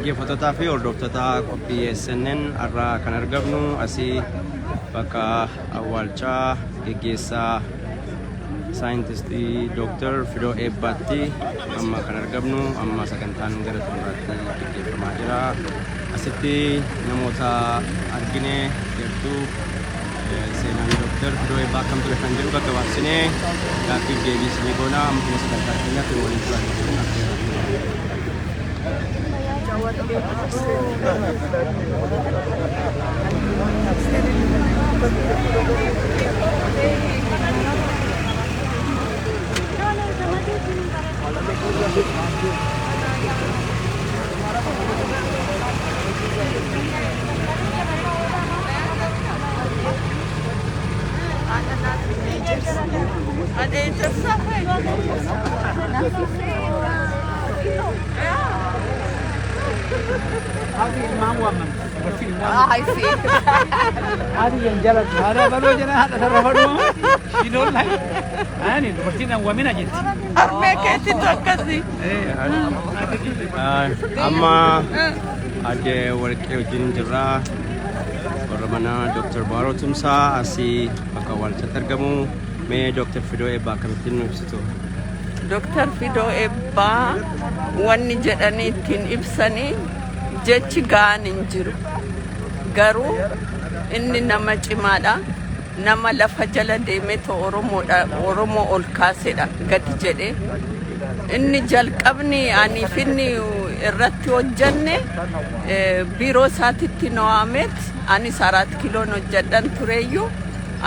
dhaggeeffattoota fi hordoftoota qophii SNN irraa kan argamnu asii bakka awwaalchaa gaggeessaa saayintistii Dr. Fidoo Eebbaatti amma kan argamnu amma sagantaan gara xumuraatti gaggeeffamaa jira. Asitti namoota argine jirtu seenaan Dr. Fidoo Eebbaa akkam ture kan jedhu gaggabaabsinee gaaffiif deebisnee goona amma sagantaa keenyatti waliin turan. I see. هذه ينجلد هذا بلو جنا هذا ترفضوا شنو لا أنا برتينا ومنا جت أرميك تتوكسي. Amma ada warga Ujin Jera Warmana Dr. Baro Tumsa asih bakal walca tergamu me Dr. Fidoo Eebbaa kamitin ibsitu. Dr. Fidoo Eebbaa wanni jedhanii ittiin ibsanii jechi gahaan hin jiru. Garuu inni nama cimaadha. Nama lafa jala deemeetoo Oromoo ol kaasedha gadi jedhee. Inni jalqabni aniif inni irratti hojjanne biiroo isaatitti no'ameet anis 4 kiiloo hojjedhan tureyyuu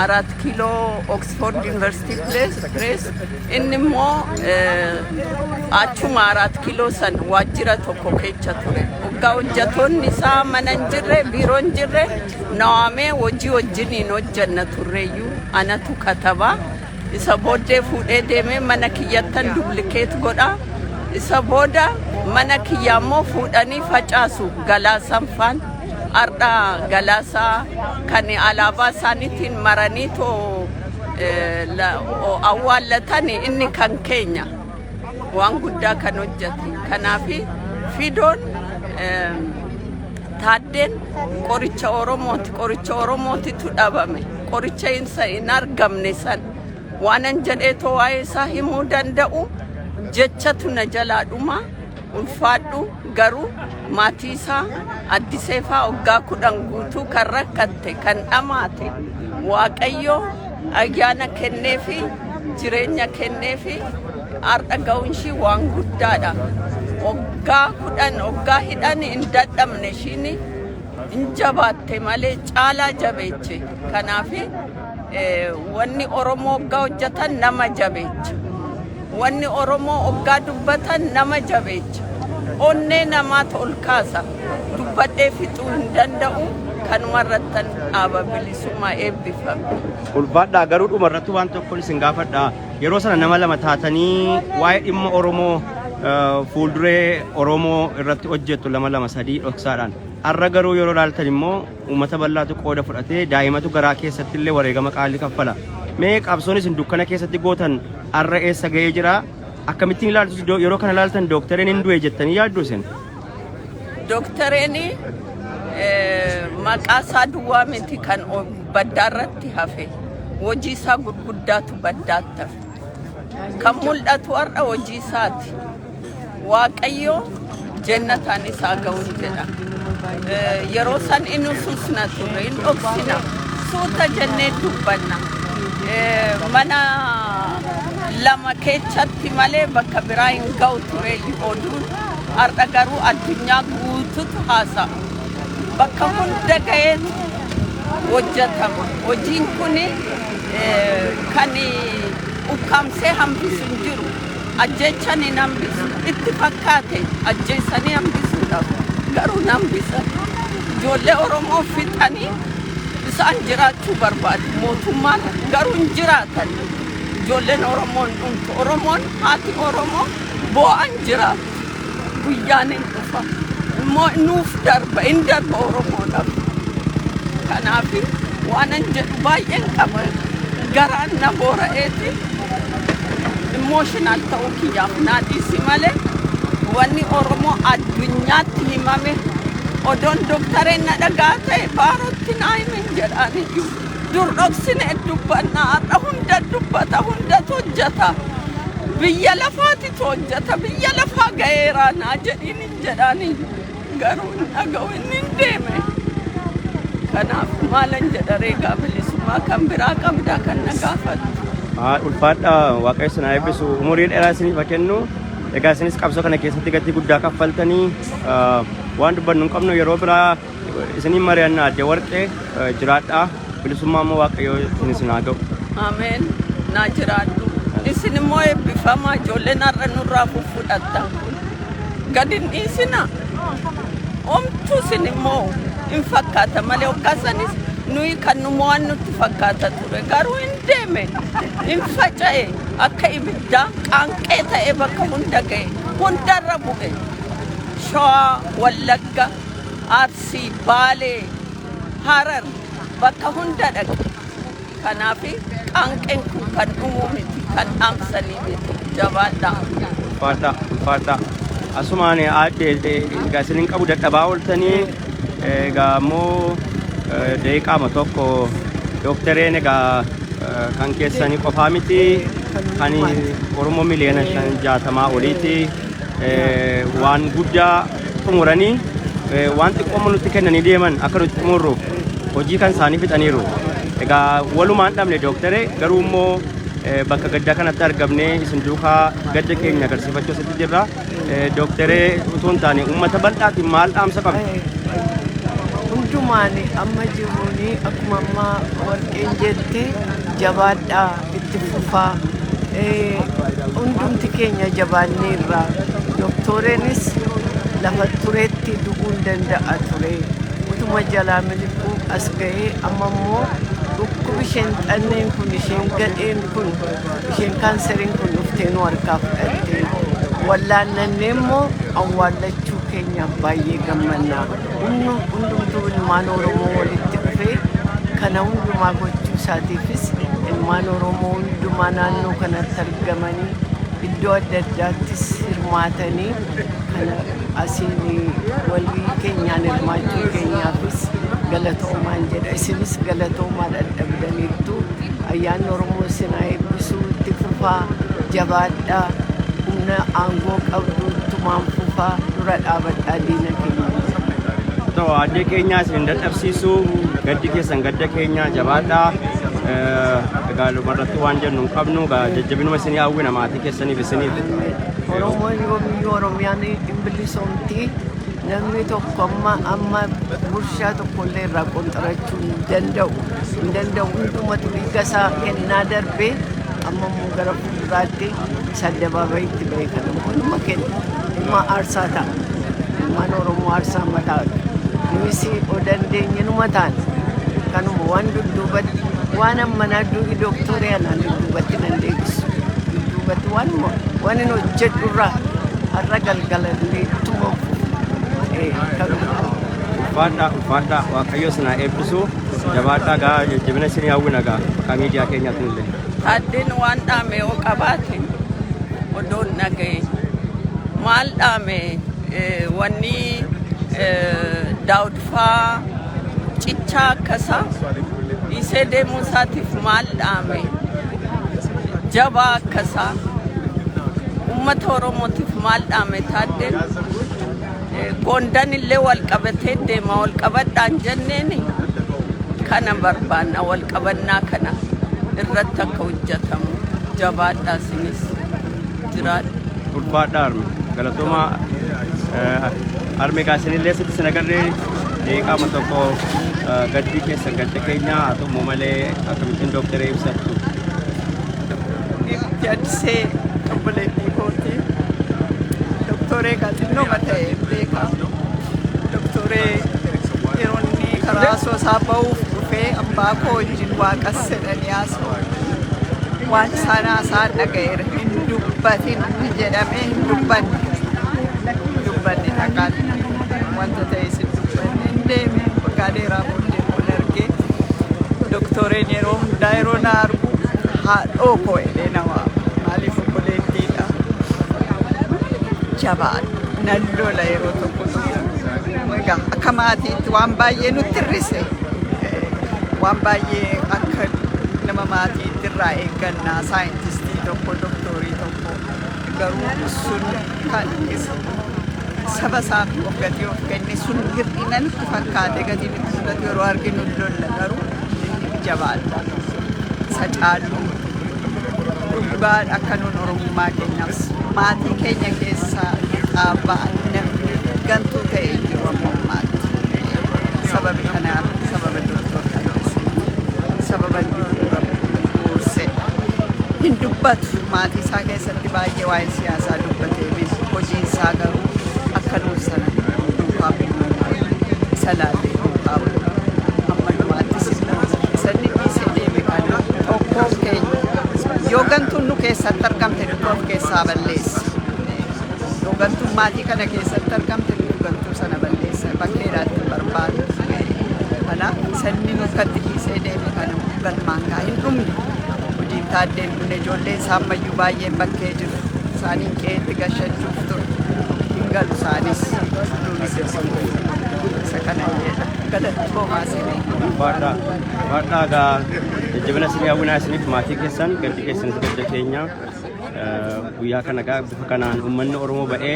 4 kiiloo Oxford University Press inni immoo achuma 4 kiiloo san waajjira tokko keessa ture. Waggaa hojjatoonni isaa mana hin jirre biiroo hin jirre no'amee hojii wajjiniin hojjanna tureyyuu anatu katabaa. Isa booddee fuudhee deemee mana kiyyattan dublikeet godha. Isa booda mana kiyyaa immoo fuudhanii facaasu galaasan faan ardha galaasaa kan alaabaa isaaniitiin maranii too awwaallatan inni kan keenya waan guddaa kan hojjete. Kanaaf Fidoon Taaddeen qoricha Oromootitu dhabame. Qoricha hin argamne san waanan jedhee too waa'ee isaa himuu danda'u jechatu na jalaa dhuma ulfaadhu. Garuu maatii isaa Addiseefaa waggaa 10 guutuu kan rakkatte kan dhamaate Waaqayyo ayyaana kenneefi jireenya kenneefi har'a ga'uun ishii waan guddaadha. Waggaa 10 waggaa hidhan hin dadhabne ishiin hin jabaatte malee caalaa jabeeche. Kanaaf wanni Oromoo waggaa hojjetan nama jabeecha. Wanni Oromoo waggaa dubbatan nama jabeecha. Onnee namaatu ol kaasa. Dubbadhee fixuu hin danda'u. Kanuma irrattan dhaaba bilisummaa eebbifame. Ulfaadhaa garuu dhumarratti waan tokko isin gaafadha. Yeroo sana nama lama taatanii waa'ee dhimma Oromoo fuulduree Oromoo irratti hojjettu lama sadii dhoksaadhaan. Har'a garuu yeroo ilaaltan immoo uummata bal'aatu qooda fudhatee daa'imatu garaa keessatti illee wareegama qaalii kaffala. Mee qabsoon isin dukkana keessatti gootan har'a eessa ga'ee jira? Akkamittiin ilaaltu yeroo kana ilaaltan dooktareen hin du'e jettanii yaaddu isin? Dooktareen maqaa isaa duwwaa miti kan baddaarratti hafe. Hojii isaa gurguddaatu baddaatti hafe. Kan mul'atu har'a hojii isaati. Waaqayyo jannataan isaa ga'uun jedha. Yeroo san inni suusna ture hin dhoksina suuta jennee dubbanna. Mana lama keessatti malee bakka biraa hin ga'u ture oduun har'a garuu addunyaa guutuutu haasa'a. Bakka hunda ga'eetu hojjetama. Hojiin kun kan ukkaamsee hambisu hin jiru. Ajjechan hin hambisu. Itti fakkaate ajjeessanii hambisuudhaaf garuu hin hambisan. Ijoollee Oromoo fixanii isaan jiraachuu barbaadu. Mootummaan garuu hin jiraatan. Ijoolleen Oromoon dhumtu. Oromoon haati Oromoo boo'an jiraatu. Guyyaan hin dhufa. Immoo nuuf darba hin darba Oromoodhaaf. Kanaaf waanan jedhu baay'een qaba. Garaan na boora'eeti. Emotional ta'uu kiyyaaf naa dhiisi malee wanni Oromoo addunyaatti himame odoon doktareen na dhagaa ta'e baarotti naa himin jedhaan iyyuu dur dhoksine dubbannaa har'a hunda dubbata hundatu hojjeta biyya lafaatitu hojjeta biyya lafaa ga'eeraa naa jedhiin hin jedhaan garuu hin dhaga'u inni hin deeme kanaaf maalan jedha reegaa bilisummaa kan biraa qabdaa kan na gaafatu. Ulfaadha waaqayyo isin haa eebbisu umurii dheeraa isiniif haa kennu. Egaa isinis qabsoo kana keessatti gatii guddaa kaffaltanii waan dubbannu hin qabnu yeroo biraa isiniin mari'anna adde warqee jiraadhaa bilisummaa immoo waaqayyo isin haa ga'u. Ameen naa jiraadhu isin immoo eebbifamaa ijoolleen har'a nurraa fudhatta gadi hin dhiisina omtuu isin immoo hin fakkaata malee hoggaasanis nuyi kan nu mo'an nutti fakkaata ture garuu hin deeme hin faca'e akka ibiddaa qaanqee ta'e bakka hunda ga'e hundarra bu'e Shawaa Wallagga Arsii Baalee Harar bakka hunda dhaqe kanaaf qaanqeen kun kan dhumuu miti kan dhaamsanii miti jabaadhaa. Ulfaadha asumaan aadde egaa isiniin qabu dadhabaa ooltanii egaa immoo deeqaama tokko doktoreen egaa kan keessanii qofaa miti kan Oromoo miliyoona 60 oliiti waan guddaa xumuranii waan xiqqoo nutti kennanii deeman akka nuti xumurruuf hojii kan isaanii fixaniiru egaa walumaan dhabne doktore garuu immoo bakka gaddaa kanatti argamnee isin duukaa gadda keenya agarsiifachuu asitti jirra doktore utuu hin taane uummata bal'aatiin maal dhaamsa qabdu? Hundumaani amma jiruuni akkuma amma warqeen jette jabaadhaa itti fufaa hundumti keenya jabaanneerra doktoreenis lafa tureetti du'uun danda'a ture utuma jalaa miliquu as ga'ee amma immoo dhukkubi isheen xanneen kun isheen gadheen kun isheen kaanseriin kun dhuftee nu harkaa fudhattee wallaannannee immoo awwaallachuu keenya baay'ee gammannaa hundumtuu ilmaan Oromoo walitti dhufee kana hundumaa gochuu isaatiifis ilmaan Oromoo hundumaa naannoo kanatti argamanii iddoo adda addaattis hirmaatanii kana asiin walii keenyaan hirmaachuu keenyaafis galatoomaan jedha isinis galatoomaa dadhabdaniirtu ayyaanni Oromoo isin haa eebbisuu itti fufaa jabaadhaa humna aangoo qabdu ittumaan fufaa dura dhaabadhaa diina keenya. Adde keenya isin dadhabsiisu gaddi keessan gadda keenya jabaadhaa egaa lumarratti waan jennu hin qabnu jajjabinuma isinii hawwina maatii keessaniif isiniif. Oromoon yoo biyya Oromiyaan hin bilisoomti namni tokko amma gurshaa tokkollee irraa qonxarachuu hin danda'u hundumatu dhiiga isaa kennaa darbee amma immoo gara fuulduraatti saddabaabayitti ba'e kan immoo kenna ilma aarsaa ta'a ilmaan Oromoo aarsaa mataa nuyi o dandeenye numa taana kanuma waan dudduubatti waan ammanaa duubi doktoree anaan dudduubatti nan deebisu dudduubatti waan hin hojjedhurraa har'a galgalallee ittuma ulfaadhaa waaqayyo isin haa eebbisu jabaadhaa gaa jajjabina isinii hawwina gaa maqaa miidiyaa keenyaatiin illee. Taaddeen waan dhaame yoo qabaate odoon dhaga'e maal dhaame wanni daawudfaa cichaa akkasaa dhiisee deemuu isaatiif maal dhaame jabaa akkasaa uummata Oromootiif maal dhaame taaddeen Gondan illee wal qabatee deema wal qabadhaan jenneeni kana barbaanna wal qabannaa kana irratti akka hojjetamu jabaadhaa isinis jiraadha. Ulfaadhaa arme galatoomaa arme gaa isinillee sitti sin agarree qaama tokko gaddi keessa gadda keenya haa ta'u malee akkamittiin dooktaree ibsattu. Jaadsee obboleettii kootii doktoree kaatinnoma ta'e beekaa doktoree yeroo inni karaa soosaa ba'uuf dhufee abbaa koo wajjin waaqas jedhanii haasa'u waan isaan haasa'an dhaga'eera hin dubbatin jedhamee hin dubbanne dhaqaan wanta ta'e sin dubbanne hin deeme waggaa dheeraa booddee kun argee doktoreen yeroo hundaa yeroo na argu haadhoo koo jedhee nama maaliif obboleettiidha jabaadha nallola yeroo tokko egaa akka maatiitti waan baay'ee nutti hir'ise waan baay'ee akka nama maatiitti irraa eeggannaa saayintistii tokko doktoorii tokko garuu sun kan saba isaaf of gatii of kenne sun hir'ina nutti fakkaate gatii nutti fudhatu yeroo arginu lolla garuu inni jabaadha isa caalu dhugaa akka nuun oromummaa keenyaaf maatii keenya keessaa dhaabbaa namni gantuu ta'e jiru oromummaatti sababi kanaaf sababa doktorta sababa dursee hin dubbatu maatii isaa keessatti baay'ee waa'ee siyaasaa dubbatee hojii isaa garuu akka nuun sana duukaa isa laallee duukaa amma dhumaattis sanni dhiisee deeme kana tokkoof keenya yoo gantuun nu keessatti argamte nuti of keessaa balleessa yoo gantuun maatii kana keessatti argamte nuti gantuu sana balleessa bakkeedhaatti barbaadu kana sanni nukkatti dhiisee deeme kana galmaan gaa hin dhumne hojiin taaddeen kun ijoollee isaa ammayyuu baay'een bakkee jiru isaaniin qeetti gashachuuf ture hin galu isaanis nuunis isa kana jedha galatoomaa isinii Baadhaa gaa jajjabina isinii hawwinaa isiniif maatii keessan gaddi keessanis gadda keenya guyyaa kana gaa bifa kanaan uummanni Oromoo ba'ee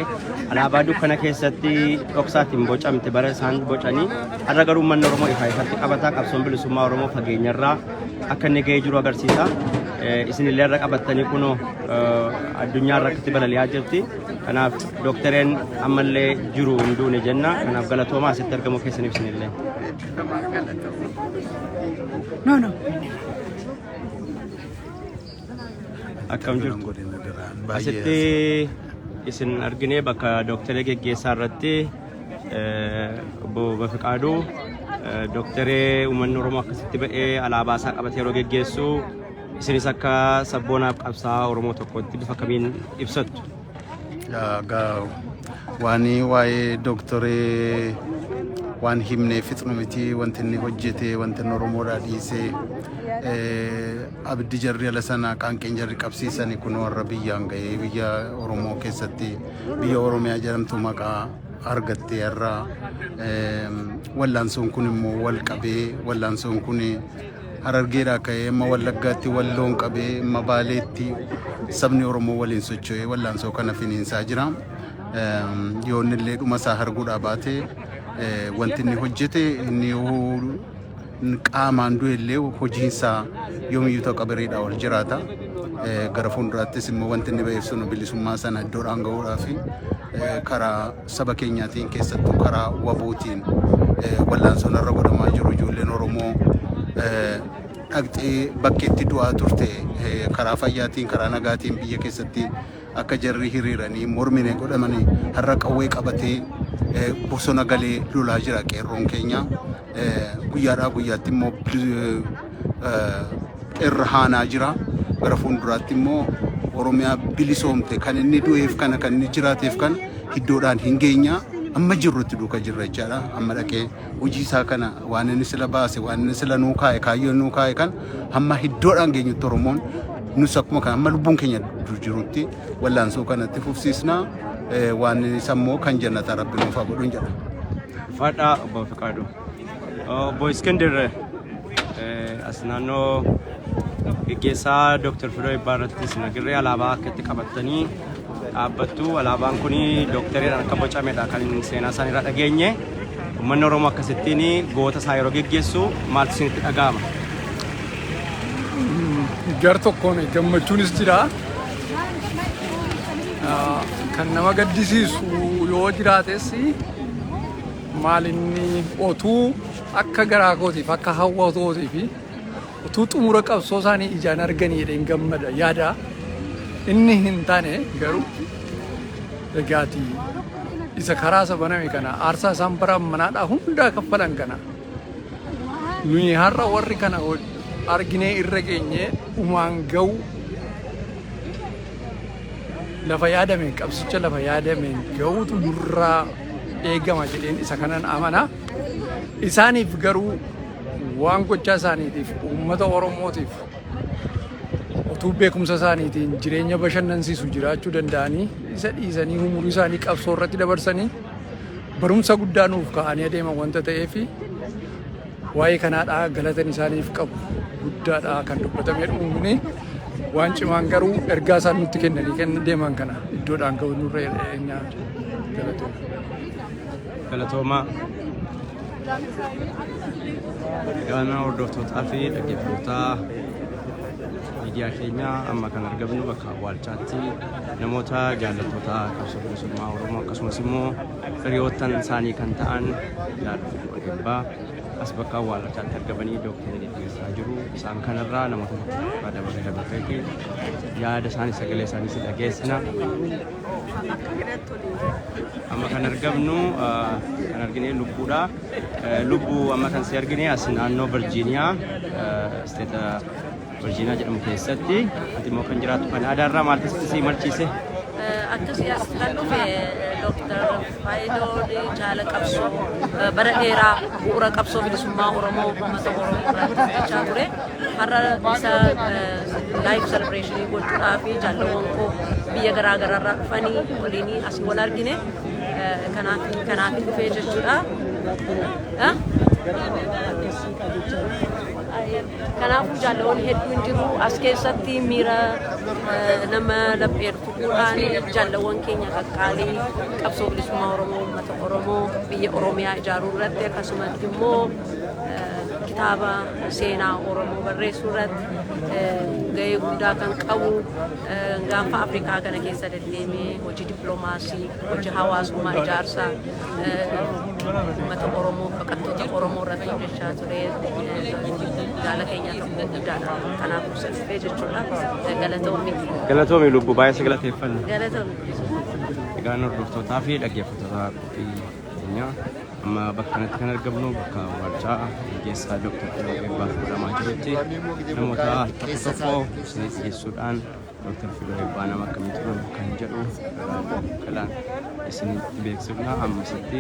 alaabaa dukkana keessatti dhoksaatiin bocamte bara isaan bocanii har'a garuu uummanni Oromoo ifaa ifatti qabataa qabsoon bilisummaa Oromoo fageenyarraa akka inni ga'ee jiru agarsiisa. Isinillee irra qabattanii kunoo addunyaa irratti balali'aa jirti. Kanaaf dooktareen ammallee jiru hin duune jenna. Kanaaf galatoomaa asitti argamu keessaniif isinillee. No. Akkam jirtu asitti isin arginee bakka dooktaree geggeessaa irratti obbo Bafiqaaduu dooktaree uummanni Oromoo akkasitti ba'ee alaabaa isaa qabatee yeroo geggeessu isinis akka sabboonaaf qabsaa Oromoo tokkotti bifa kamiin ibsattu? Waan waa'ee dooktaree waan himnee fixnu miti wanti inni hojjete wanti inni Oromoodhaa dhiisee abiddi jarri ala sana qaanqeen jarri qabsiisani kun warra biyyaan ga'ee biyya Oromoo keessatti biyya Oromiyaa jedhamtu maqaa argatte irraa wallaansoon kun immoo wal qabee wallaansoon kun Harargeedhaa ka'ee amma Wallaggaatti walloon qabee amma Baaleetti sabni Oromoo waliin socho'ee wallaansoo kana finiinsaa jira. Yoo inni illee dhuma isaa arguudhaa baate wanti inni hojjete inni qaamaan du'e illee hojiinsaa yoomiyyuu ta'u qabereedhaa ol jiraata. Gara fuulduraattis immoo wanti inni ba'eef sun bilisummaa sana iddoodhaan ga'uudhaaf karaa saba keenyaatiin keessattuu karaa wabootiin wallaansoon irra godhamaa jiru ijoolleen Oromoo dhaqxee bakkeetti du'aa turte karaa fayyaatiin karaa nagaatiin biyya keessatti akka jarri hiriiranii mormine godhamanii har'a qawwee qabatee bosona galee lolaa jira qeerroon keenya guyyaadhaa guyyaatti immoo irra haanaa jira gara fuulduraatti immoo Oromiyaa bilisoomte kan inni du'eef kana kan inni jiraateef kan hiddoodhaan hin geenya amma jirrutti duuka jirra jechaadha amma dhaqee hojii isaa kana waan inni sila baase waan inni sila nuu kaa'e kaayyoon nuu kaa'e kan hamma hiddoodhaan geenyutti Oromoon nus akkuma kan amma lubbuun keenya jirutti wallaansoo kanatti fufsiisna waan sammoo kan jannata rabbi nuuf haa godhuun jedha. Fadhaa obbo Bafiqaaduu. Obbo Iskindir as naannoo geggeessaa Dooktar Fidoo Eebbaa irrattis nagirree alaabaa akkatti qabattanii dhaabbattu. Alaabaan kun dooktareedhaan akka bocamedha kan seenaa isaan irraa dhageenye. Uummanni Oromoo akkasittiin goota isaa yeroo geggeessu maaltu isinitti dhaga'ama? Gar tokkoon gammachuunis jira. Kan nama gaddisiisu yoo jiraates maalinni otuu akka garaa kootiif akka hawwatootiif utuu xumura qabsoo isaanii ijaan arganii jedheen gammada yaada. Inni hin taane garuu egaati isa karaa isa baname kana aarsaa isaan bara manaadhaa hundaa kaffalan kana nuyi har'a warri kana arginee irra geenye umaan ga'u lafa yaadameen qabsicha lafa yaadameen ga'uutu nurraa eegama jedheen isa kanan amana. Isaaniif garuu waan gochaa isaaniitiif uummata Oromootiif utuu beekumsa isaaniitiin jireenya bashannansiisu jiraachuu danda'anii isa dhiisanii umurii isaanii qabsoo irratti dabarsanii barumsa guddaa nuuf ka'anii adeeman wanta ta'eef waa'ee kanaadhaa galatan isaaniif qabu guddaadhaa kan dubbatamee dhumuni waan cimaan garuu ergaa isaan nutti kennanii kenna deeman kana iddoodhaan ga'u nurra eenyaa galatooma gaana hordoftootaa fi dhaggeeffattoota miidiyaa keenya amma kan argamnu bakka awwaalchaatti namoota jaallattoota qabsoo bilisummaa Oromoo akkasumas immoo hiriyoottan isaanii kan ta'an Jaal Eebbaa as bakka awwaalchaatti argamanii dooktarii dhiyeessaa jiru. Isaan kanarraa namoota dabaree dabarreeti yaada isaanii sagalee isaanii si dhageessina. Amma kan argamnu kan argine lubbuudha. Lubbuu amma kan si argine as naannoo Virgiiniyaa isteeta Virgiiniyaa jedhamu keessatti ati immoo kan jiraattu kan aadaarraa maal keessatti si marchiise? Akkasii as kan dhufe Dooktar Faayidoon jaala qabsoo bara dheeraa bu'uura qabsoo bilisummaa Oromoo uummata Oromoo irratti hojjechaa ture. Har'a isa laayif selebireeshinii gochuudhaaf jaalawwan koo biyya garaa garaarraa dhufanii waliin asii wal argine kanaaf dhufee jechuudha. Kanaafuu jaalawwan hedduun jiru as keessatti miira nama laphee dhufuudhaan jaalawwan keenya qaqqaalii qabsoo bilisummaa Oromoo uummata Oromoo biyya Oromiyaa ijaaruu irratti akkasumas immoo kitaaba seenaa Oromoo barreessuu irratti gahee guddaa kan qabu gaanfa Afrikaa kana keessa deddeemee hojii dippiloomaasii hojii hawaasummaa ijaarsaa uummata Oromoo baqattoota Oromoo irratti hojjechaa ture. Jaala keenya tokko guddaadha. Kanaaf ibsa dhufee jechuudha. Galatoomi lubbuu baay'ee si galateeffanna. Galatoomi. Egaan hordoftootaa fi dhaggeeffattoota qophii keenya amma bakka kanatti kan argamnu bakka awwaalchaa gaggeessaa Dooktar Fidoo Eebbaa jedhamaa jirutti namoota tokko isiniif dhiyeessuudhaan Dooktar Fidoo Eebbaa nama akkamii ture kan jedhu kalaan isinitti beeksifna ammasitti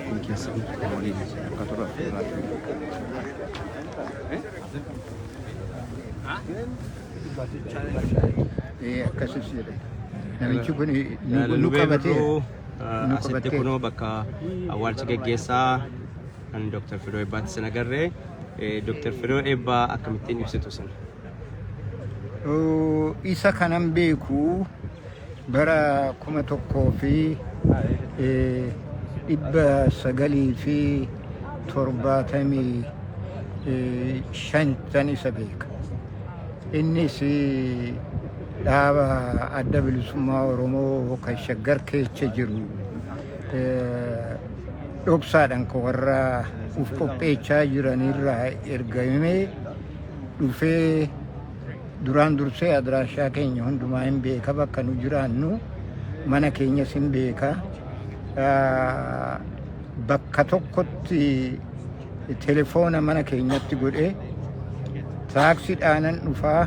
kun keessatti waliin akka ture akkasis jedhe namichi kun nu qabatee asitti kunoo bakka awwaalcha gaggeessaa kan Dooktar Fidoo Eebbaatti sin agarree Dooktar Fidoo Eebbaa akkamittiin ibsitu sin? Isa kanan beeku bara 1975 isa beeka. Innis dhaaba adda bilisummaa Oromoo kan shaggar keessa jiru dhoksaadhaan kan warra uf qopheechaa jiranirraa ergamee dhufee duraan dursee adiraashaa keenya hundumaa hin beeka bakka nu jiraannu mana keenyas hin beeka bakka tokkotti telefoona mana keenyatti godhee taaksiidhaanan dhufaa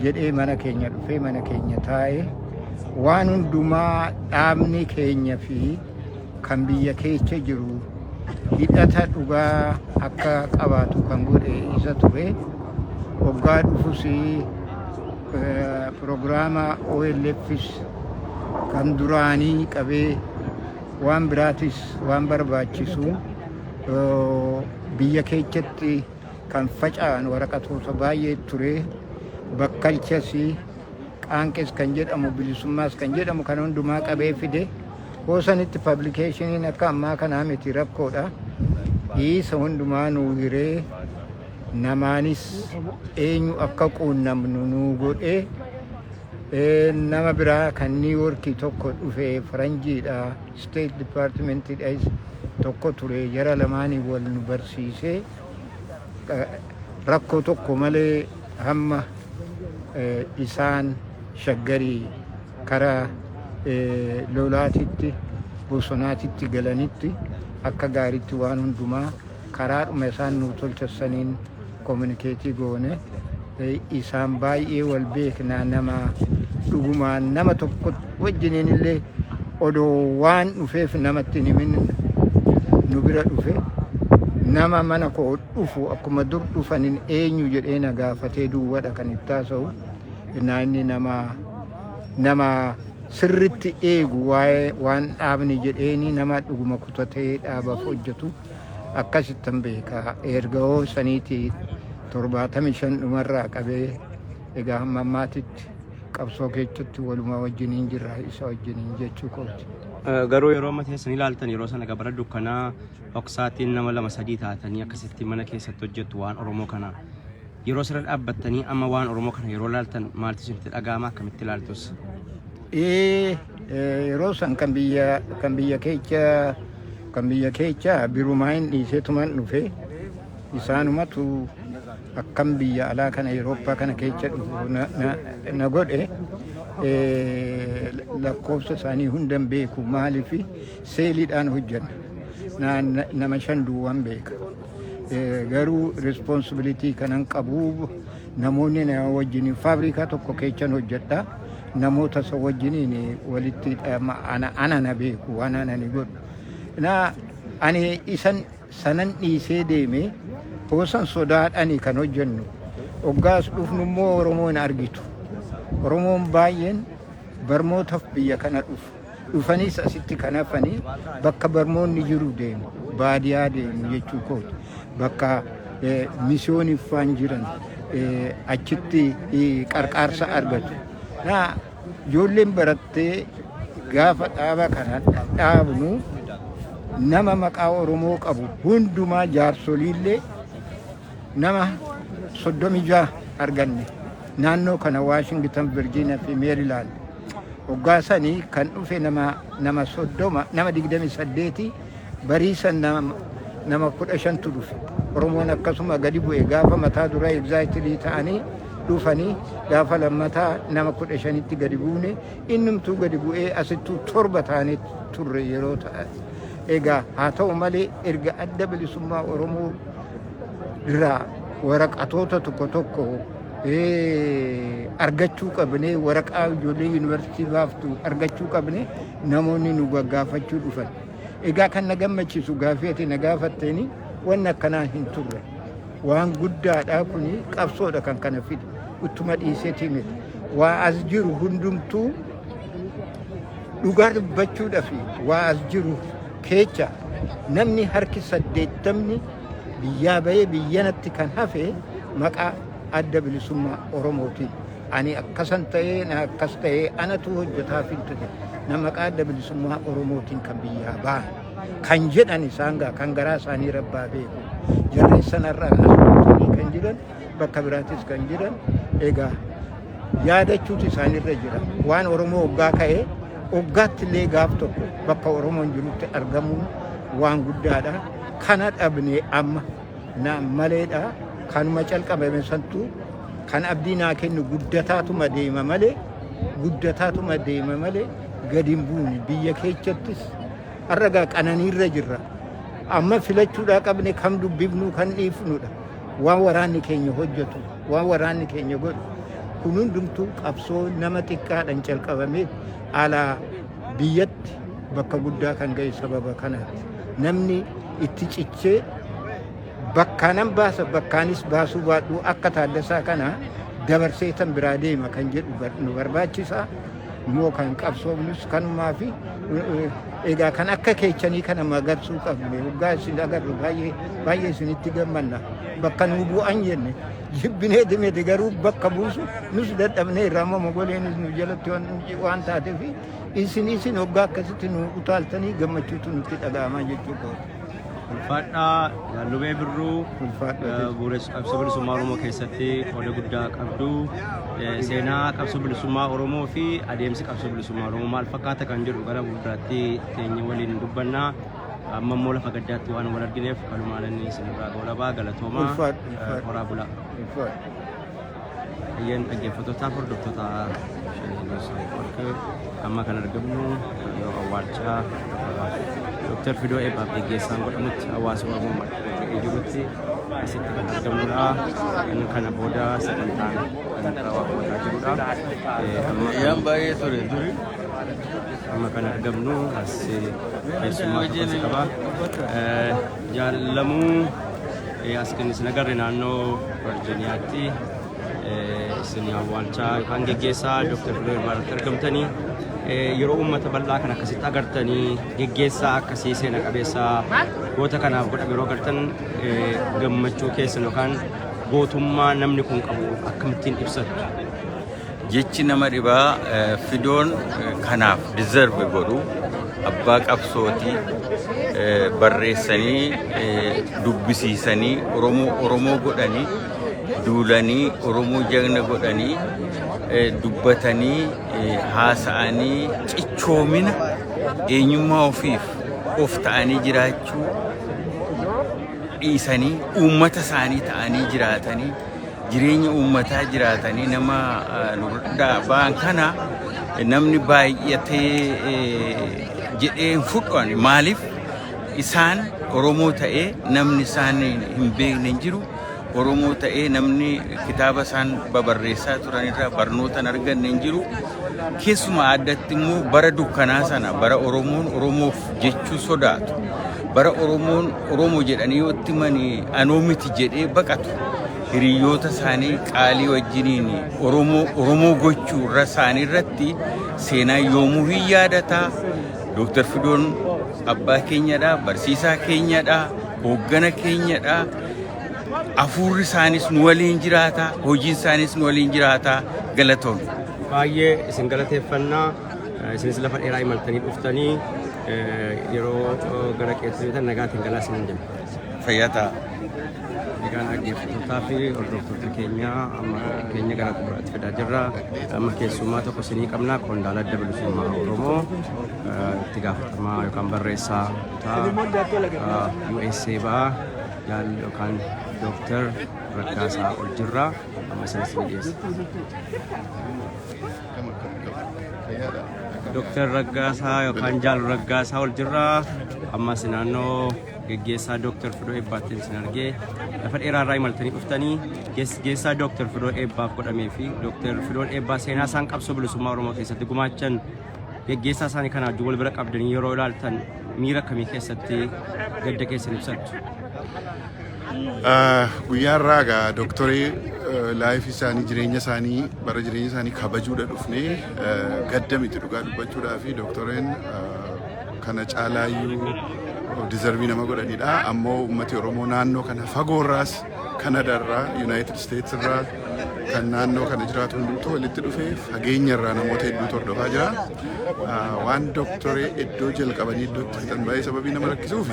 jedhee mana keenya dhufee mana keenya taa'ee waan hundumaa dhaabni keenya fi kan biyya keessa jiru hidhata dhugaa akka qabaatu kan godhe isa ture. Waggaa dhufus pirogiraama OLFs kan duraanii qabee waan biraatis waan barbaachisu biyya keessatti kan faca'an waraqatoota baay'ee ture. Bakkalchas qaanqes kan jedhamu bilisummaas kan jedhamu kan hundumaa qabee fide hoosanitti pablikeeshiniin akka ammaa kanaa miti rakkoodha. Isa hundumaa nuu hiree namaanis eenyu akka quunnamnu nuu godhee nama biraa kan New York tokko dhufee faranjiidha State Departmentidha tokko ture jara lamaanii wal nu barsiisee rakkoo tokko malee hamma isaan shaggarii karaa lolaatitti bosonaatitti galanitti akka gaariitti waan hundumaa karaadhuma isaan nu tolchasaniin kominikeetii goone isaan baay'ee wal beeknaa nama dhugumaan nama tokko wajjiniin illee odoo waan dhufeef namatti himin nu bira dhufe nama mana koo dhufu akkuma dur dhufaniin eenyu jedhee na gaafatee duwwaadha kan itti haasa'u inni nama sirritti eegu waan dhaabni jedheeni nama dhuguma kutatee dhaabaaf hojjetu akkasittan beeka. Erga saniiti 75 dhumarraa qabee egaa hamma ammaatitti qabsoo keessatti walumaa wajjiniin jirra isa wajjiniin jechuu kooti. Garuu yeroo amma teessanii ilaaltan yeroo sana gabara dukkanaa dhoksaatiin nama 2-3 taatanii akkasitti mana keessatti hojjettu waan Oromoo kana yeroo sirra dhaabbattanii amma waan Oromoo kana yeroo ilaaltan maaltu isinitti dhaga'ama akkamitti ilaaltus? Yeroo san kan biyya keessa birumaa hin dhiiseetumaan dhufe isaanumatu akkam biyya alaa kana Awurooppaa kana keessa dhufu na godhe. Lakkoofsa isaanii hundan beeku maaliif seeliidhaan hojjenna nama 5 duwwaan beeka. Garuu responsibilitii kanan qabu namoonni na wajjiniin faabrikaa tokko keessan hojjedha. Namoota isa wajjiniin walitti ana na beeku waan ana ni godhu. Ani isan sanan dhiisee deeme hoosan sodaadhani kan hojjennu. Hoggaas dhufnu immoo Oromoon argitu. Oromoon baay'een barmootaaf biyya kana dhufaniis asitti kan hafanii bakka barmoonni jiru deemu baadiyaa deemu jechuu kooti. Bakka misiyooniif waan jiran achitti qarqaarsa argatu. Ijoolleen barattee gaafa dhaaba kana dhaabnu nama maqaa Oromoo qabu hundumaa jaarsoliillee nama 36 arganne. Naannoo kana Washington, Virginia fi Maryland. Hoggaasanii kan dhufe nama 28 bariisan nama 15 dhufe. Oromoon akkasuma gadi bu'e gaafa mataa duraa egzaayitilii ta'anii dhufanii gaafa lammataa nama 15tti gadi buune innumtuu gadi bu'ee asittuu 7 ta'anii turre yeroo ta'an. Egaa haa ta'u malee erga adda bilisummaa Oromoo irraa waraqatoota tokko argachuu qabne waraqaa ijoollee yuunivarsiitii baaftu argachuu qabne namoonni nu gaggaafachuu dhufan. Egaa kan na gammachiisu gaaffii ati na gaafatteeni waan akkanaa hin turre. Waan guddaadha kuni qabsoodha kan kana fide. Uttuma dhiiseetii miti. Waa as jiru hundumtuu dhugaa dubbachuudhaaf waa as jiru keessa namni harki 80 biyyaa bahee biyyanatti kan hafe maqaa adda bilisummaa Oromootiin. Ani akkasan ta'ee na akkas ta'ee anatu hojjetaa filtate nama maqaa adda bilisummaa Oromootiin kan biyyaa bahan kan jedhan isaan kan garaa isaanii rabbaa beeku. Jarri sanarraa asirratti kan jiran bakka biraatis kan jiran egaa yaadachuutu isaanirra jira. Waan Oromoo hoggaa ka'ee hoggaatti illee gaaf tokko bakka Oromoon jirutti argamuun waan guddaadha. Kana dhabnee amma maleedha. Kanuma calqabame santu kan abdii naa kennu guddataatuma deema malee gadi hin buune biyya keessattis har'a qananiirra jirra. Amma filachuudhaa qabne kam dubbifnu kan dhiifnudha. Waan waraanni keenya hojjetu waan waraanni keenya godhu kun hundumtuu qabsoo nama xiqqaadhaan calqabame alaa biyyatti bakka guddaa kan ga'e sababa kanaati. Namni itti cichee bakkaanan baasa bakkaanis baasuu baadhuu akka Taaddasaa kana dabarsee tan biraa deema kan jedhu nu barbaachisa. Immoo kan qabsoofnus kanumaa fi egaa kan akka keechanii kana magarsuu qabne waggaa isin agarru baay'ee isinitti gammanna. Bakka nu bu'an jenne jibbinee deemee garuu bakka buusu nus dadhabnee irraa mogoleenis nu jalatti waan taateef isin waggaa akkasitti nu utaaltanii gammachuutu nutti dhaga'amaa jechuudha. Ulfaadhaa Yaalubee Birruu qabsoo bilisummaa Oromoo keessatti qooda guddaa qabdu. Seenaa qabsoo bilisummaa Oromoo fi adeemsi qabsoo bilisummaa Oromoo maal fakkaata kan jedhu gara guddaatti teenye waliin dubbannaa. Amma immoo lafa gaddaatti waan wal argineef kanumaan inni isinirraa goolabaa galatoomaa horaa bulaa. Ayyeen dhaggeeffattootaaf hordoftoota amma kan argamnu yeroo awwaalchaa Dr. Fidoo Eebbaaf Geggeessaan godhamutti hawaasa Oromoo marfamee jirutti asitti kan argamnudha. Kana booda sagantaan kan raawwataa jirudha. Amma kan argamnu as keessummaa tokkotti qaba. Jaalamuu as kan isin agarre naannoo Virgiiniyaatti isin awwaalchaa yookaan geggeessaa Dr. Fidoo Ebbaatti argamtanii yeroo uummata bal'aa kana akkasitti agartanii geggeessaa akkasii seena qabeessaa goota kanaaf godhame yeroo agartan gammachuu keessan yookaan gootummaa namni kun qabu akkamittiin ibsattu? Jechi nama dhibaa Fidoon kanaaf deserve godhu abbaa qabsooti barreessanii dubbisiisanii Oromoo godhanii duulanii Oromoo jagna godhanii dubbatanii haasa'anii cichoomina eenyummaa ofiif of ta'anii jiraachuu dhiisanii uummata isaanii ta'anii jiraatanii jireenya uummataa jiraatanii nama ba'an kana namni baay'atee jedhee fudhan maaliif isaan Oromoo ta'ee namni isaan hin beekne hin jiru. Oromoo ta'ee namni kitaaba isaan babarreessaa turan irraa barnoota arganne hin jiru. Keessumaa addatti immoo bara dukkanaa sana bara Oromoon Oromoof jechuu sodaatu. Bara Oromoon Oromoo jedhanii yoo itti manii anoo miti jedhee baqatu. Hiriyoota isaanii qaalii wajjiniin Oromoo gochuu irra isaanii irratti seenaa yoomuu hin yaadataa. Dr. Fidoon abbaa keenyadha, barsiisaa keenyadha, hooggana keenyadha. Afuurri isaanis nu waliin jiraata, hojiin isaanis nu waliin jiraata. Galatoon. Baay'ee isin galateeffannaa isinis lafa dheeraa imaltanii dhuftanii yeroo gara keessaniitan nagaatiin galaa isin jenna. Fayyaa ta'a. Egaan dhaggeeffattootaa fi hordoftoota keenya gara xumuraatti fidaa jirra. Amma keessummaa tokko isinii qabna. Qondaala Adda Bilisummaa Oromoo itti gaafatamaa yookaan barreessaa USA ba'aa yookaan Dr. Raggaasaa Oljirraa amma isinis ni dhiyeessa. Dr. Raggaasaa yookaan Jaal Raggaasaa Oljirraa ammas naannoo geggeessaa Dr. Fidoo Ebbaatti isin argee lafa dheeraarraa imaltanii dhuftanii geggeessaa Dr. Fidoo Ebbaaf godhamee fi Dr. Fidoon Ebbaa seenaa isaan qabsoo bilisummaa Oromoo keessatti gumaachan geggeessaa isaanii kana wajjin wal bira qabdanii yeroo ilaaltan miira akkamii keessatti gadda keessan ibsattu? Guyyaan raagaa doktorii laayifii isaanii jireenya isaanii bara jireenya isaanii kabajuudha dhufnee gadda miti dhugaa dubbachuudhaa fi doktoreen kana caalaayyuu dizervii nama godhanidha. Ammoo uummati Oromoo naannoo kana fagoorraas Kanadaarraa Yuunaayitid Isteetsi irraa kan naannoo kana jiraatu hundumtuu walitti dhufee fageenya irraa namoota hedduutu hordofaa jira. Waan doktoree iddoo jalqabanii iddootti fixan baay'ee sababii nama rakkisuuf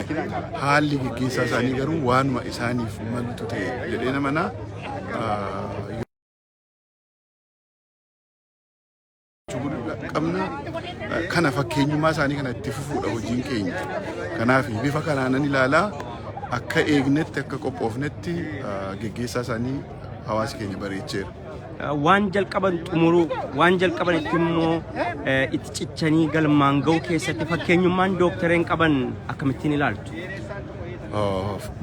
haalli gaggeessaa isaanii garuu waanuma isaaniif malutu ta'e jedhee namanaa. Qabna kana fakkeenyummaa isaanii kana itti fufuudha hojiin keenya. Kanaaf bifa kanaanan ilaalaa akka eegnetti akka qophoofnetti gaggeessaa isaanii hawaasa keenya bareecheera. Waan jalqaban xumuruu waan jalqaban itti immoo itti cichanii galmaan ga'uu keessatti fakkeenyummaan dooktoreen qaban akkamittiin ilaaltu?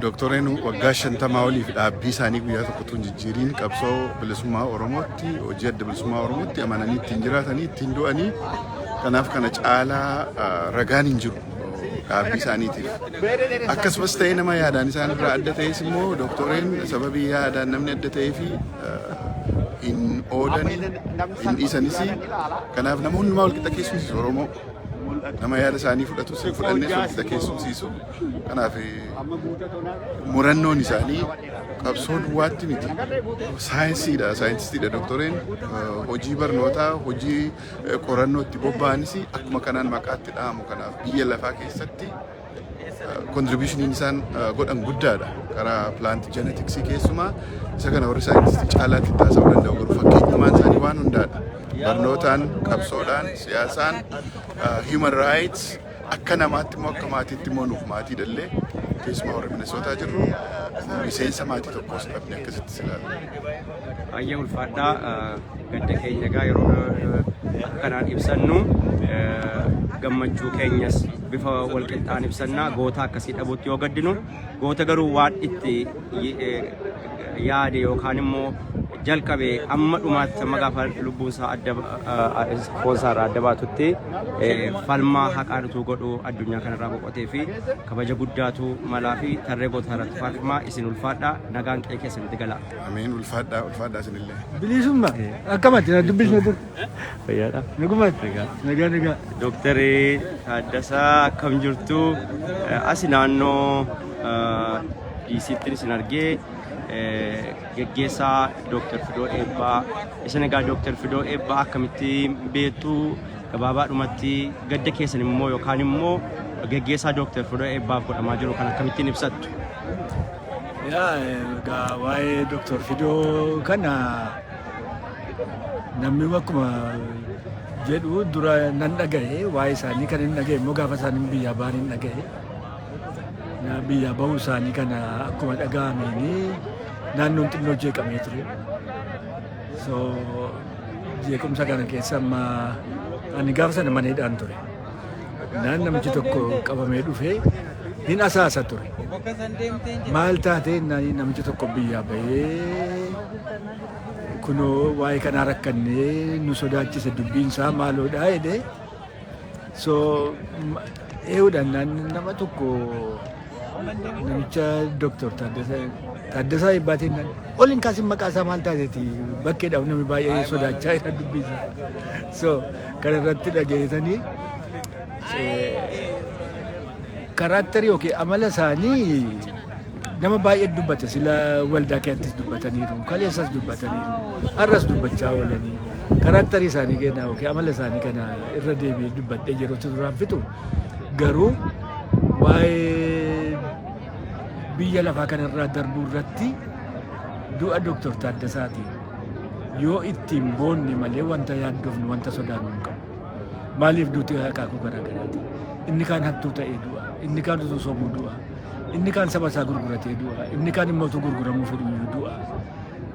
Doktoreen waggaa 50 oliif dhaabbii isaanii guyyaa tokkotu hin jijjiiriin qabsoo bilisummaa Oromootti hojii adda bilisummaa Oromootti amananii ittiin jiraatanii ittiin du'anii kanaaf kana caalaa ragaan hin jiru dhaabbii isaaniitiif. Akkasumas ta'ee nama yaadaan isaan irraa adda ta'es immoo doktoreen sababii yaadaan namni adda ta'ee fi hin oodan hin dhiisanis kanaaf nama hundumaa wal qixa keessumsiisu Oromoo. Nama yaada isaanii fudhatu fudhannee wal keessumsiisu. Kanaaf murannoon isaanii qabsoo duwwaatti miti. Saayinsiidha, saayintistiidha doktoreen. Hojii barnootaa, hojii qorannoo itti bobba'anis akkuma kanaan maqaatti dha'amu. Kanaaf biyya lafaa keessatti kontribushiniin isaan godhan guddaadha. Karaa pilaanti jeenetiksii keessumaa isa kana warri saayintistii caalaatti taasisuu danda'u garuu fakkeenyummaan isaanii waan hundaadha. Barnootaan, qabsoodhaan, siyaasaan, human rights akka namaatti immoo akka maatiitti immoo nuuf maatii dallee keessumaa warri Minisootaa jirru miseensa maatii tokkos dhabne akkasitti ilaalla. Baay'ee ulfaadhaa gadda keenya egaa yeroo akkanaan ibsannu gammachuu keenyas bifa walqixxaan ibsannaa goota akkasii dhabuutti yoo gaddinu goota garuu waan itti yaade yookaan immoo jalqabe amma dhumaatti amma gaafa lubbuun isaa foon isaa irraa adda baatutti falmaa haqaan utuu godhu addunyaa kanarraa boqotee fi kabaja guddaatu malaa fi tarree gootaa irratti faarfamaa isin ulfaadhaa nagaan qe'ee keessanitti gala. Ameen ulfaadhaa isinillee. Bilisummaa akkamatti na dubbisne dur. Fayyaadha. Nagumatti. Nagaa. Doktari Taaddasaa akkam jirtu asi naannoo DC'tti isin argee geggeessaa Dr. Fidoo Eebbaa isin egaa Dr. Fidoo Eebbaa akkamitti beektu gabaabaadhumatti gadda keessan immoo yookaan immoo geggeessaa Dr. Fidoo Eebbaaf godhamaa jiru kan akkamittiin ibsattu? Egaa waa'ee Dr. Fidoo kana namni akkuma jedhu dura nan dhagaye waa'ee isaanii kan hin dhagaye immoo gaafa isaanii biyyaa ba'an hin dhagaye. Biyya bahuu isaanii kana akkuma dhaga'ameen naannoon xinnoo jeeqamee ture. So jeequmsa kana keessa amma ani gaafa sana maneedhaan ture. Namichi tokko qabamee dhufee hin asaasa ture. Maal taatee namichi tokko biyyaa bahee kunoo waa'ee kanaa rakkannee nu sodaachise dubbiin isaa maaloodhaa jedhee. So eeguudhaan nama tokko namicha Dr. Taaddasaa Eebbaatiin oliin kaasin maqaa isaa maal taateeti bakkeedhaaf namni baay'ee sodaachaa jira dubbisa. So kana irratti dhageessanii karaakterii yookiin amala isaanii nama baay'ee dubbata sila waldaa keessattis dubbataniiru kaleessas dubbataniiru har'as dubbachaa oolanii karaakterii isaanii kennaa yookiin amala isaanii kana irra deebi'ee dubbadhee yeroo turaan fixu garuu waa'ee biyya lafaa kanarraa darbuu irratti du'a Dr. Taaddasaati yoo ittiin boonni malee wanta yaaddofnu wanta sodaannu hin qabu. Maaliif duuti akaakuu garaagaraati? Inni kaan hattuu ta'ee du'a, inni kaan utuu sobuu du'a, inni kaan saba isaa gurguratee du'a, inni kaan immoo utuu gurguramuu fedhu du'a.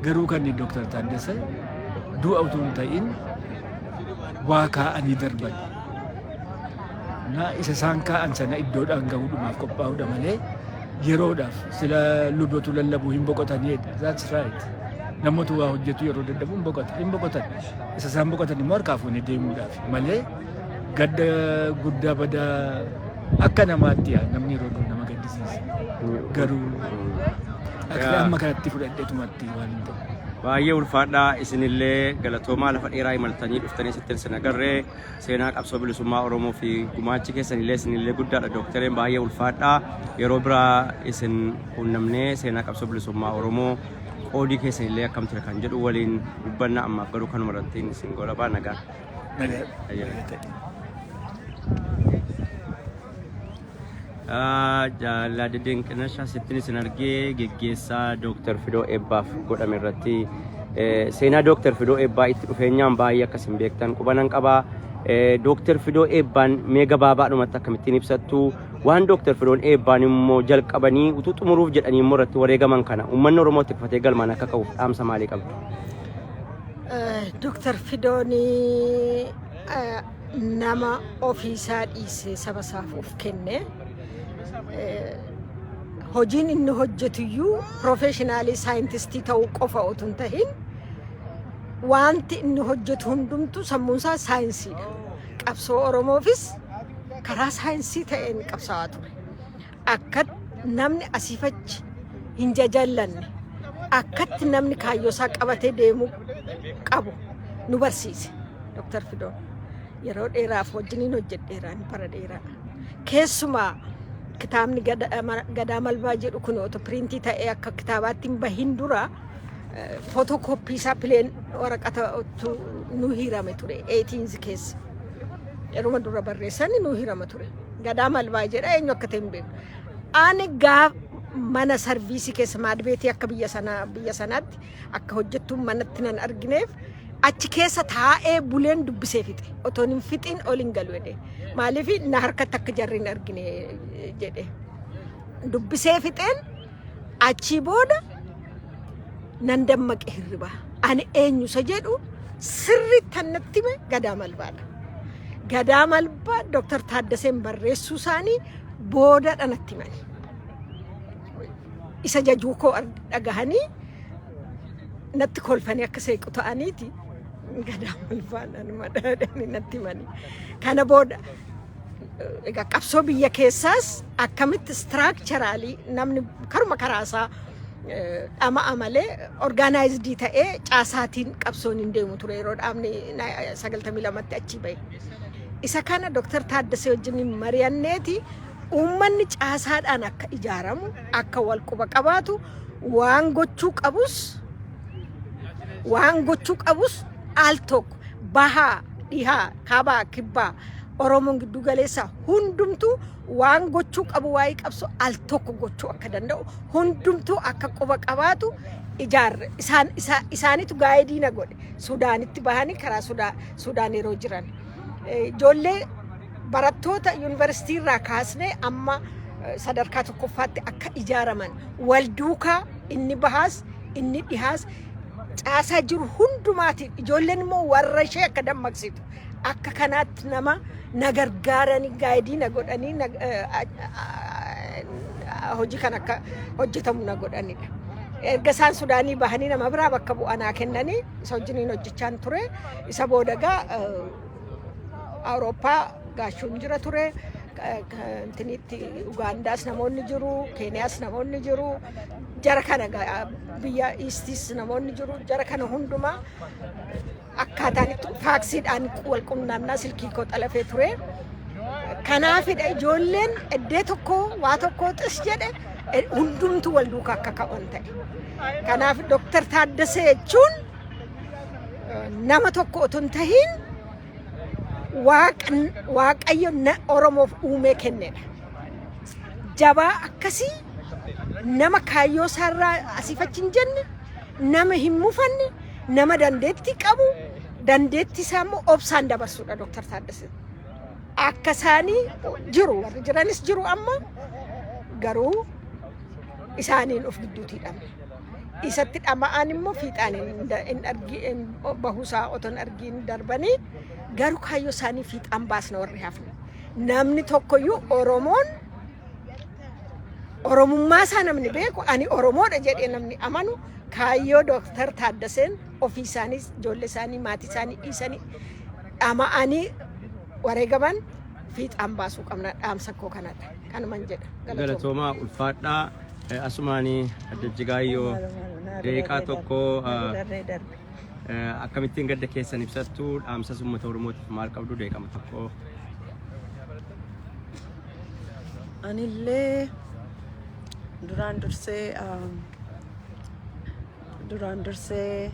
Garuu kan Dr. Taaddasa du'a utuu hin ta'in waa kaa'anii darban. Isa isaan kaa'an sana iddoodhaan gahuudhumaaf qophaa'uudha malee yeroodhaaf sila lubootu lallabuu hin boqotaniidha. That's right. Namoota waa hojjetu yeroo dadhabu hin boqotan. Isa isaan boqotan immoo harkaa fuunee deemuudhaaf malee gadda guddaa badaa akka namaatti namni yeroo nama gaddisiisa. Garuu akka amma kanatti fudhadheetumatti waan hin ta'u. Baay'ee ulfaadhaa isinillee galatoomaa lafa dheeraa imaltanii dhuftanii sittin sin agarree seenaa qabsoo bilisummaa Oromoo fi gumaachi keessanillee isinillee guddaadha dooktareen baay'ee ulfaadhaa yeroo biraa isin quunnamnee seenaa qabsoo bilisummaa Oromoo qoodii keessanillee akkam ture kan jedhu waliin dubbanna ammaaf garuu kanuma irratti isin golabaa nagaa. Jaalladhi dinqinashaa sittin isin argee geggeessaa Dr. Fidoo Eebbaaf godhame irratti seenaa Dr. Fidoo Eebbaa itti dhufeenyaan baay'ee akkasiin beektan qubanan qabaa. Dr. Fidoo Eebbaan mee gabaabaadhumatti akkamittiin ibsattu waan Dr. Fidoon Eebbaan immoo jalqabanii utuu xumuruuf jedhanii immoo irratti wareegaman kana uummanni Oromoo itti uffatee galmaan akka qabuuf dhaamsa maalii qabdu? Dr. Fidoon nama ofiisaa dhiisee saba isaaf of kenne. Hojiin inni hojjetuyyuu professionaalii saayintistii ta'uu qofa otoo hin tahin wanti inni hojjetu hundumtu sammuunsaa saayinsiidha. Qabsoo Oromoofis karaa saayinsii ta'een qabsaa'aa ture. Akka namni asiifachi hin jajallanne akkatti namni kaayyoosaa qabatee deemuu qabu nu barsiise Dr. Fidoon. Yeroo dheeraaf wajjiniin hojjedheeraan bara dheeraa. Keessumaa kitaabni Gadaa Malbaa jedhu kun otoo piriintii ta'ee akka kitaabaatti hin bahin dura footokooppii isaa pileen waraqata nu hiirame ture 18 keessa. Yeruma dura barreessan nu hiirama ture. Gadaa Malbaa jedha eenyu akka ta'e hin beeku. Ani gaaf mana sarviisii keessa maadbeetii akka biyya sanaatti akka hojjettuun manatti nan argineef achi keessa taa'ee buleen dubbisee fixe. Otoo hin fixiin ol hin galu jedhee. Maaliif na harkatti akka jarri hin argine jedhee. Dubbisee fixeen achii booda nan dammaqe hirribaa. Ani eenyusa jedhu sirriitti natti hime Gadaa Malbaadha. Gadaa Malbaa Dr. Taaddaseen barreessuu isaanii booda natti himani. Isa jajuu koo dhagahanii natti kolfanii akka seequ ta'aniiti gadaa malfaanaan madadanii natti mani kana booda egaa qabsoo biyya keessaas akkamitti structurally namni karuma karaasaa dhama amalee organized ta'ee caasaatiin qabsoon hin deemu ture yeroo dhaabni 92tti achi bahe isa kana Dr. Taaddasee wajjin mari'anneeti uummanni caasaadhaan akka ijaaramu akka wal quba qabaatu waan gochuu qabus al tokko bahaa dhihaa kaabaa kibbaa Oromoon giddu galeessa hundumtuu waan gochuu qabu waa'ee qabsoo al tokko gochuu akka danda'u hundumtuu akka quba qabaatu ijaarre isaanitu gaayidii na godhe Suudaanitti bahanii karaa Suudaan yeroo jiran ijoollee barattoota yuunivarsiitii irraa kaasnee amma sadarkaa tokkoffaatti akka ijaaraman wal duukaa inni bahaas inni dhihaas caasaa jiru hundumaatiin ijoolleen immoo warra ishee akka dammaqsitu akka kanaatti nama nagargaaranii gaayidii na godhanii hojii kan akka hojjetamu na godhanidha. Erga isaan Suudaanii bahanii nama biraa bakka bu'anaa kennanii isa wajjiniin hojjechaan ture isa boodagaa Awurooppaa gaashuun jira ture intinitti Ugaandaas namoonni jiru Keeniyaas namoonni jiru jara kana biyya Eastis namoonni jiru jara kana hundumaa akkaataan itti faaksiidhaan wal qunnamnaa silkii koo xalafee ture kanaafidha ijoolleen iddoo tokko waa tokkootis jedhe hundumtu wal duukaa akka ka'an ta'e kanaaf Dr. Taaddasee jechuun nama tokko otoo hin tahiin waaqayyo Oromoof uumee kennedha. Jabaa akkasii nama kaayyoo isaarraa asiif achi hin jenne nama hin mufanne nama dandeettii qabu dandeettii isaa immoo obsaan dabarsudha Dr. Taaddasee. Akka isaanii jiru warri jiranis jiru amma garuu isaaniin of gidduutii dhamne. Isatti dhama'an immoo fiixaan hin bahuusaa otoo hin argiin darbanii garuu kaayyoo isaanii fiixaan baasna warri hafne. Namni tokkoyyuu Oromummaa isaa namni beeku ani Oromoodha jedhee namni amanu kaayyoo Dr. Taaddaseen ofii isaaniis ijoollee isaanii maatii isaanii dhiisanii dhama'anii wareegaman fiixaan baasuu qabna dhaamsa koo kanadha kanuman jedha. Galatoomaa ulfaadhaa asumaanii Addajjigaayyoo deeqaa tokko akkamittiin gadda keessan ibsattu dhaamsa uummata Oromootiif maal qabdu deeqama tokko. Anillee duraan dursee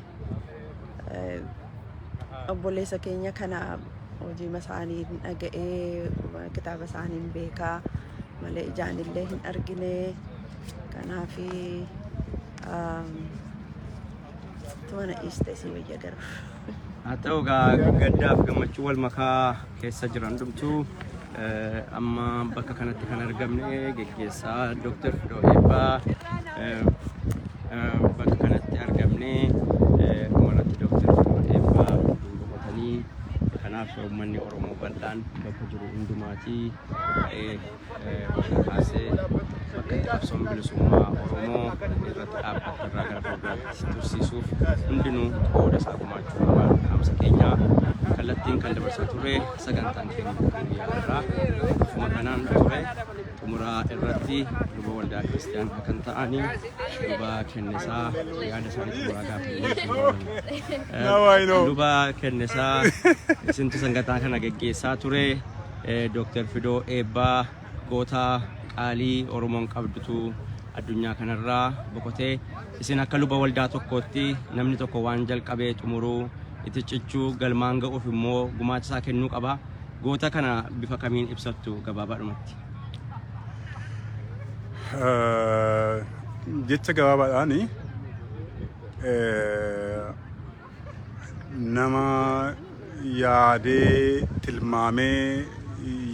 obboleessa keenya kana hojii isaanii dhaga'ee kitaaba isaanii beekaa malee ijaanillee hin argine kanaaf tumana iistee si wayya garu. Haa ta'u gaddaaf gammachuu wal makaa keessa jiran dhumtuu amma bakka kanatti kan argamne geggeessaa Dr. Fidoo Eebbaa bakka kanatti argamne dhumarratti Dr. Fidoo Eebbaa boqotanii kanaaf uummanni Oromoo bal'aan bakka jiru hundumaatii kaasee bakka itti qabsoon bilisummaa Oromoo irratti dhaabbata irraa gara fuulduraatti tursiisuuf hundinuu qooda isaa gumaachuu qaba. Dhaamsa keenya kallattiin kan dabarsaa ture sagantaan keenya guyyaa irraa ofuma kanaan ture xumuraa irratti luba waldaa kiristaanaa kan ta'anii luba Kennisaa yaada isaanii xumuraa gaafa luba Kennisaa isintu sagantaa kana geggeessaa ture Dr. Fidoo Eebbaa goota qaalii Oromoon qabdutu addunyaa kanarraa boqotee isin akka luba waldaa tokkootti namni tokko waan jalqabee xumuruu itti cichuu galmaan ga'uuf immoo gumaacha isaa kennuu qaba. Goota kana bifa kamiin ibsattu gabaabaadhumatti? Jecha gabaabaadhaan nama yaadee tilmaamee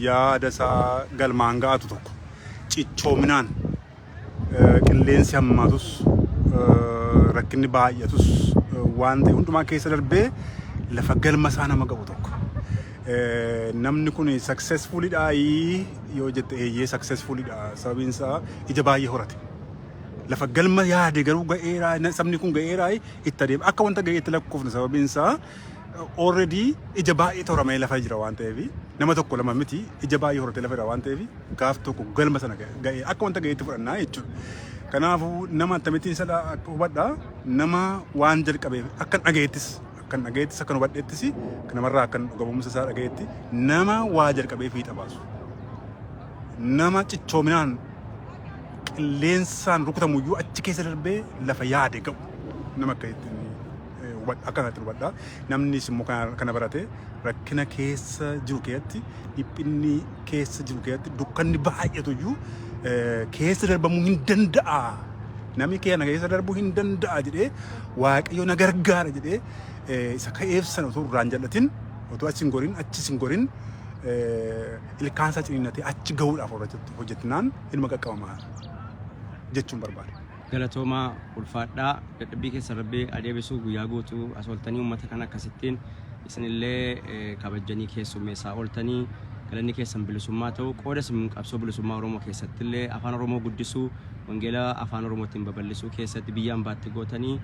yaada isaa galmaan ga'atu tokko cichoominaan qilleensi hammaatus rakkinni baay'atus waan ta'e hundumaa keessa darbee lafa galma isaa nama qabu tokko. Namni kun successfulidha yoo jette eeyyee successfulidha sababiin isaa ija baay'ee horate lafa galma yaade garuu ga'eeraa sabni kun ga'eeraa itti adeema akka wanta ga'eetti lakkoofne sababiin isaa already ija baay'ee horamee lafa jira waan ta'eef nama tokko lama miti ija baay'ee horatee lafa jira waan ta'eef gaaf tokko galma sana ga'ee akka wanta ga'eetti fudhannaa jechuudha. Kanaafuu nama akkamittiin isa hubadhaa nama waan jalqabeef akka dhagayeettis akka hubadheettis namarraa akka gabumsa isaa dhagayeetti nama waa jalqabeef hiixa baasu. Nama cichoominaan qilleensaan rukutamuyyuu achi keessa darbee lafa yaade ga'u nama akkanatti hubadhaa. Namnis immoo kana barate rakkina keessa jiru keessatti dhiphinni keessa jiru keessatti dukkanni baay'atuyyuu keessa darbamuu hin danda'a. Namni keenya keessa darbuu hin danda'a jedhee Waaqayyo na gargaara jedhee isa ka'eef sana otoo irraan jallatin otoo achi hin gorin achis hin gorin ilkaansaa ciniinnatee achi gahuudhaaf hojjetinaan ilma qaqqabamaa jechuun barbaada. Galatoomaa ulfaadhaa dadhabbii keessa darbee adeebisuu guyyaa guutuu as ooltanii uummata kana akkasittiin isinillee kabajanii keessummeessaa ooltanii galanni keessan bilisummaa ta'u qooda qabsoo bilisummaa Oromoo keessatti illee afaan Oromoo guddisuu wangeela afaan Oromootiin babal'isuu keessatti biyyaan baatti gootanii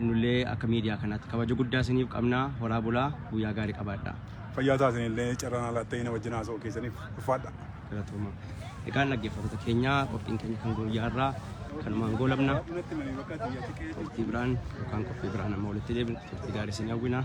nullee akka miidiyaa kanaatti kabaja guddaa isiniif qabnaa. Horaa bulaa guyyaa gaarii qabaadhaa. Fayyaa taasinillee carraan alaattee na wajjin haasa'uu keessaniif ulfaadha. Galatoomaa. Egaan dhaggeeffattoota keenya qophiin keenya kan guyyaa irraa kanumaan goolabna. Turtii biraan yookaan qophii biraan amma walitti deebina. Turtii gaarii isin hawwina.